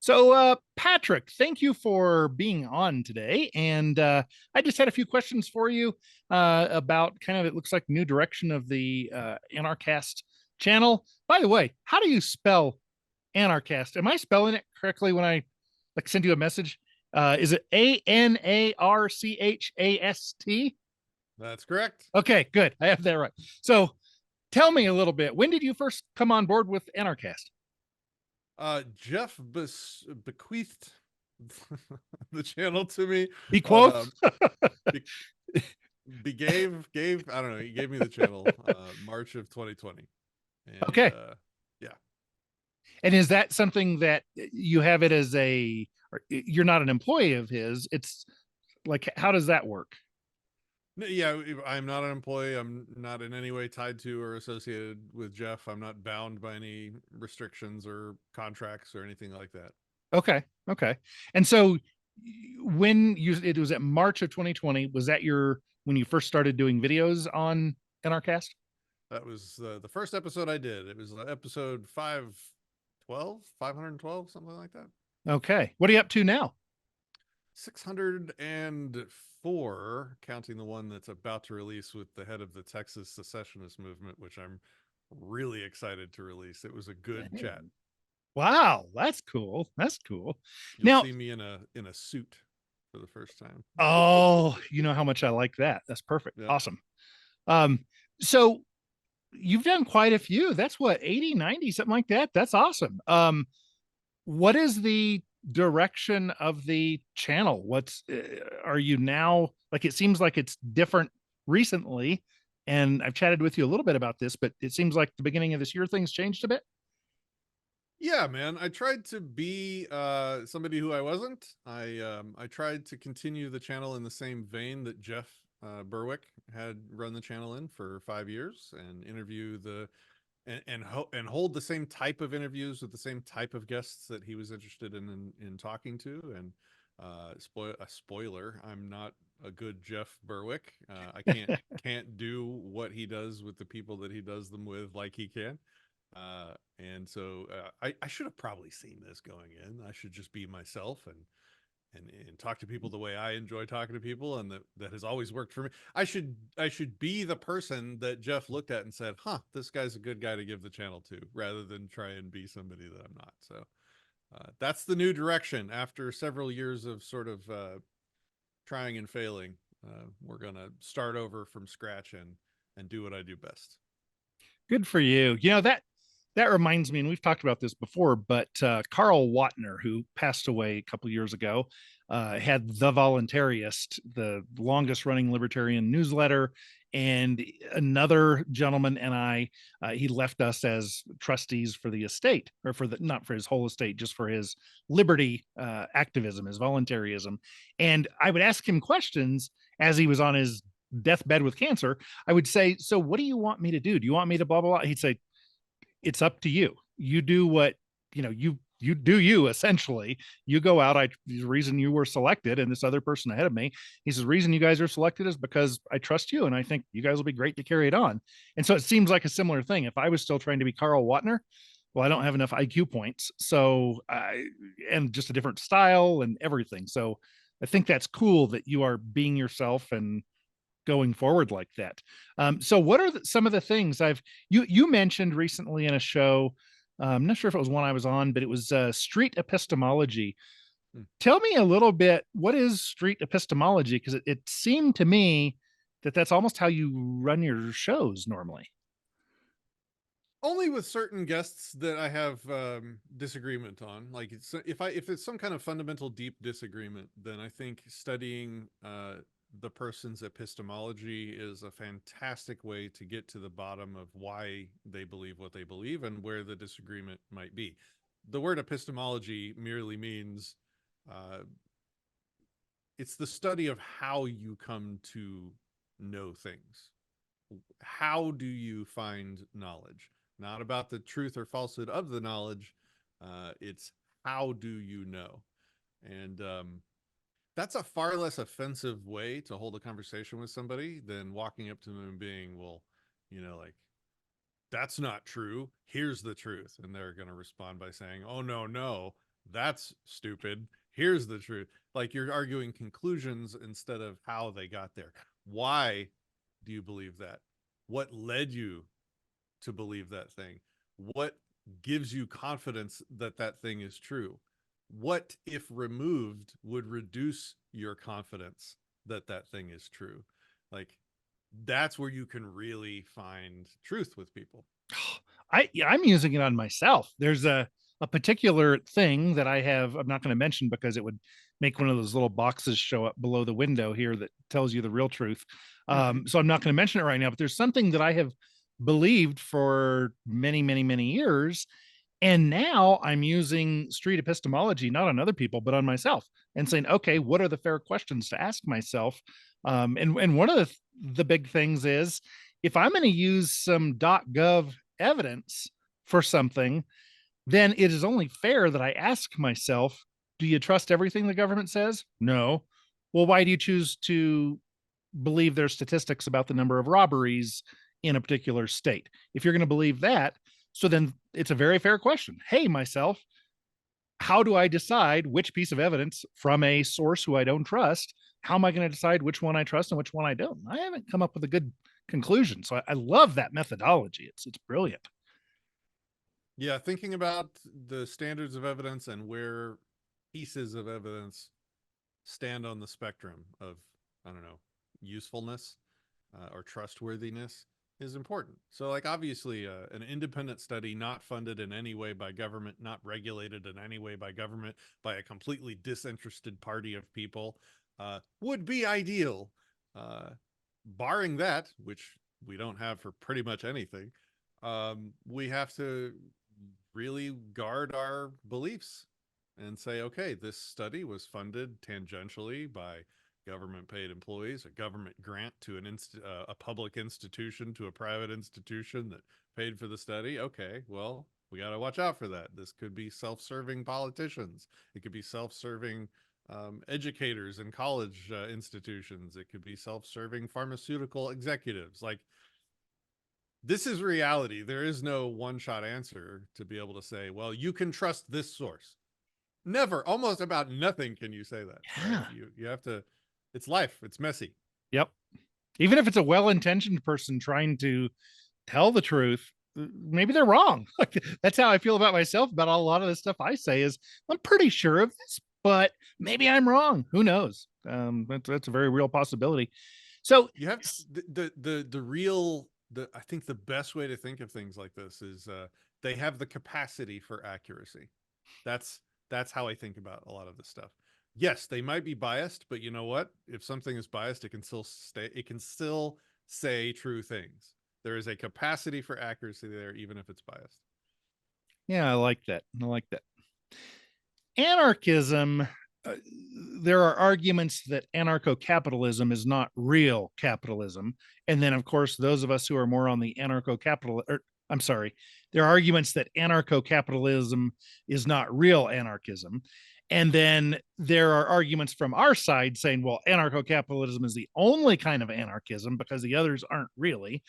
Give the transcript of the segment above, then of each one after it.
So, Patrick, thank you for being on today. And I just had a few questions for you about kind of, it looks like, new direction of the Anarchast channel. By the way, how do you spell Anarchast? Am I spelling it correctly when I like send you a message? Is it Anarchast? That's correct. Okay, good. I have that right. So, tell me a little bit. When did you first come on board with Anarchast? Jeff bequeathed the channel to me on Bequoth? be, gave I don't know, he gave me the channel March of 2020. And Okay. yeah. And is that something that you have it as a, or you're not an employee of his? It's like, how does that work? Yeah, I'm not an employee. I'm not in any way tied to or associated with Jeff. I'm not bound by any restrictions or contracts or anything like that. Okay. Okay. And so when you, it was at March of 2020, was that when you first started doing videos on Anarchast? That was the first episode I did. It was episode 512, 512, something like that. Okay. What are you up to now? 604, counting the one that's about to release with the head of the Texas secessionist movement, which I'm really excited to release. It was a good chat. Wow. That's cool. That's cool. You'll Now, see me in a suit for the first time. oh, you know how much I like that. That's perfect. Yeah. Awesome. Um, so you've done quite a few. That's what, 80, 90, something like that. That's awesome. What is the direction of the channel? Are you now, like, it seems like it's different recently, and I've chatted with you a little bit about this, but it seems like the beginning of this year things changed a bit. Yeah, man. I tried to be somebody who I wasn't. I tried to continue the channel in the same vein that Jeff Berwick had run the channel in for 5 years, and interview the and hold the same type of interviews with the same type of guests that he was interested in talking to. And spoiler, I'm not a good Jeff Berwick. I can't do what he does with the people that he does them with like he can. And so I should have probably seen this going in. I should just be myself and talk to people the way I enjoy talking to people, and that has always worked for me. I should be the person that Jeff looked at and said, "Huh, this guy's a good guy to give the channel to," rather than try and be somebody that I'm not. So that's the new direction. After several years of sort of trying and failing, we're gonna start over from scratch and do what I do best. Good for you. That reminds me, and we've talked about this before, but Carl Watner, who passed away a couple years ago, had the Voluntarist, the longest running libertarian newsletter. And another gentleman and he left us as trustees for the estate, or for the, not for his whole estate, just for his liberty activism, his voluntarism. And I would ask him questions as he was on his deathbed with cancer. I would say, "So what do you want me to do? Do you want me to blah, blah, blah?" He'd say, "It's up to you. You do what, you do you, essentially. You go out. The reason you were selected and this other person ahead of me," he says, "the reason you guys are selected is because I trust you and I think you guys will be great to carry it on." And so it seems like a similar thing. If I was still trying to be Carl Watner, well, I don't have enough IQ points. And just a different style and everything. So I think that's cool that you are being yourself and going forward like that. So what are some of the things you mentioned recently in a show? I'm not sure if it was one I was on, but it was street epistemology. Hmm. Tell me a little bit, what is street epistemology? Because it seemed to me that that's almost how you run your shows normally. Only with certain guests that I have disagreement on. Like if it's some kind of fundamental deep disagreement, then I think studying the person's epistemology is a fantastic way to get to the bottom of why they believe what they believe and where the disagreement might be. The word epistemology merely means uh, it's the study of how you come to know things. How do you find knowledge? Not about the truth or falsehood of the knowledge. It's how do you know? And that's a far less offensive way to hold a conversation with somebody than walking up to them and being, well, like, that's not true. Here's the truth. And they're going to respond by saying, oh, no, no, That's stupid. Here's the truth. Like you're arguing conclusions instead of how they got there. Why do you believe that? What led you to believe that thing? What gives you confidence that that thing is true? What, if removed, would reduce your confidence that that thing is true? Like, that's where you can really find truth with people. I'm using it on myself. There's a particular thing that I have. I'm not going to mention because it would make one of those little boxes show up below the window here that tells you the real truth. Right. So I'm not going to mention it right now. But there's something that I have believed for many, many, many years, and now I'm using street epistemology, not on other people, but on myself, and saying, okay, what are the fair questions to ask myself? And one of the big things is if I'm going to use some .gov evidence for something, then it is only fair that I ask myself, do you trust everything the government says? No. Well, why do you choose to believe their statistics about the number of robberies in a particular state? If you're going to believe that, so then it's a very fair question. Hey, myself, how do I decide which piece of evidence from a source who I don't trust? How am I going to decide which one I trust and which one I don't? I haven't come up with a good conclusion. So I love that methodology. It's brilliant. Yeah, thinking about the standards of evidence and where pieces of evidence stand on the spectrum of, I don't know, usefulness or trustworthiness is important. So, like, obviously, an independent study not funded in any way by government, not regulated in any way by government, by a completely disinterested party of people, would be ideal. Uh, Barring that, which we don't have for pretty much anything, we have to really guard our beliefs and say, okay, this study was funded tangentially by government paid employees, a government grant to a public institution to a private institution that paid for the study. Okay, well, we got to watch out for that. This could be self-serving politicians. It could be self-serving educators in college institutions. It could be self-serving pharmaceutical executives. Like, this is reality. There is no one-shot answer to be able to say, well, you can trust this source. Never, almost about nothing can you say that, right? Yeah. You have to, it's life. It's messy. Yep. Even if it's a well-intentioned person trying to tell the truth, maybe they're wrong. Like that's how I feel about myself about a lot of the stuff I say is I'm pretty sure of this, but maybe I'm wrong. Who knows? That's a very real possibility. So You have the real the I think the best way to think of things like this is they have the capacity for accuracy. That's that's how I think about a lot of this stuff. Yes, they might be biased, but you know what? If something is biased, it can still say true things. There is a capacity for accuracy there, even if it's biased. yeah, I like that. I like that. Anarchism, uh, there are arguments that anarcho-capitalism is not real capitalism. And then, of course, those of us who are more on the anarcho-capital, or I'm sorry, there are arguments that anarcho-capitalism is not real anarchism. And then there are arguments from our side saying, well, anarcho-capitalism is the only kind of anarchism because the others aren't really.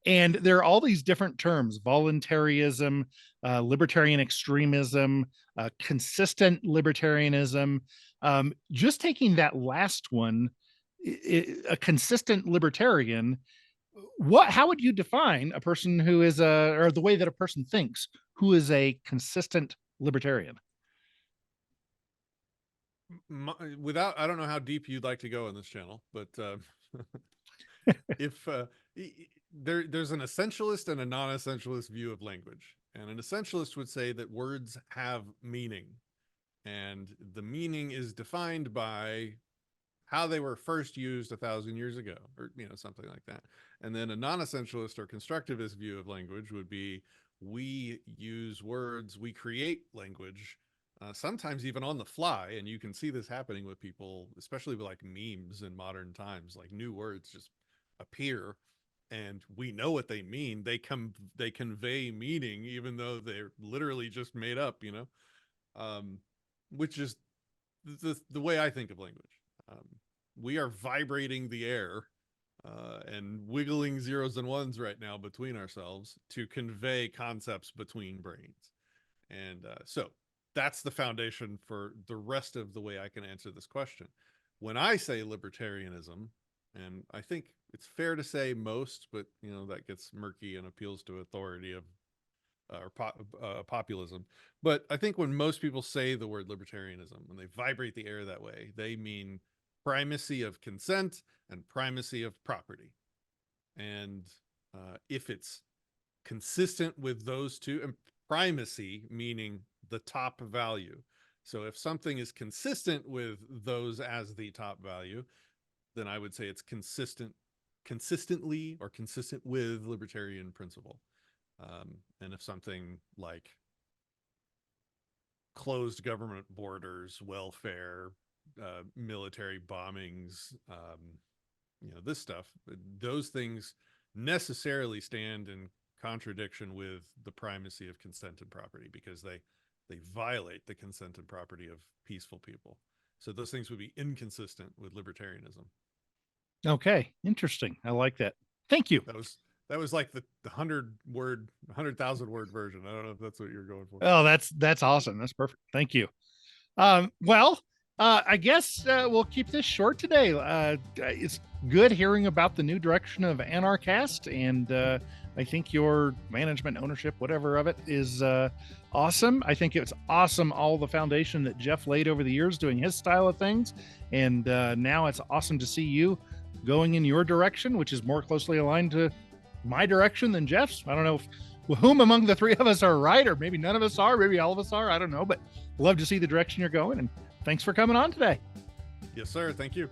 And there are all these different terms: voluntarism, libertarian extremism, consistent libertarianism. Just taking that last one, a consistent libertarian, how would you define a person who is or the way that a person thinks who is a consistent libertarian? Without, I don't know how deep you'd like to go in this channel, but if there's an essentialist and a non-essentialist view of language, and an essentialist would say that words have meaning, and the meaning is defined by how they were first used 1,000 years ago, or something like that. And then a non-essentialist or constructivist view of language would be, we use words, we create language, sometimes even on the fly, and you can see this happening with people, especially with like memes in modern times. Like, new words just appear and we know what they mean. They convey meaning even though they're literally just made up, um, which is the way I think of language. Um, we are vibrating the air and wiggling zeros and ones right now between ourselves to convey concepts between brains. And so that's the foundation for the rest of the way I can answer this question. When I say libertarianism, and I think it's fair to say most, but that gets murky and appeals to authority of populism. But I think when most people say the word libertarianism, when they vibrate the air that way, they mean primacy of consent and primacy of property. And if it's consistent with those two, and primacy meaning the top value. So if something is consistent with those as the top value, then I would say it's consistently or consistent with libertarian principle. And if something like closed government borders, welfare, military bombings, this stuff, those things necessarily stand in contradiction with the primacy of consent and property, because they violate the consent and property of peaceful people. So those things would be inconsistent with libertarianism. Okay, interesting. I like that. Thank you. That was like the 100,000 word version. I don't know if that's what you're going for. Oh, that's awesome. That's perfect. Thank you. Well, I guess we'll keep this short today. It's good hearing about the new direction of Anarchast, and I think your management, ownership, whatever of it is awesome. I think it's awesome, all the foundation that Jeff laid over the years doing his style of things, and now it's awesome to see you going in your direction, which is more closely aligned to my direction than Jeff's. I don't know whom among the three of us are right, or maybe none of us are, maybe all of us are. I don't know, but love to see the direction you're going. And thanks for coming on today. Yes, sir. Thank you.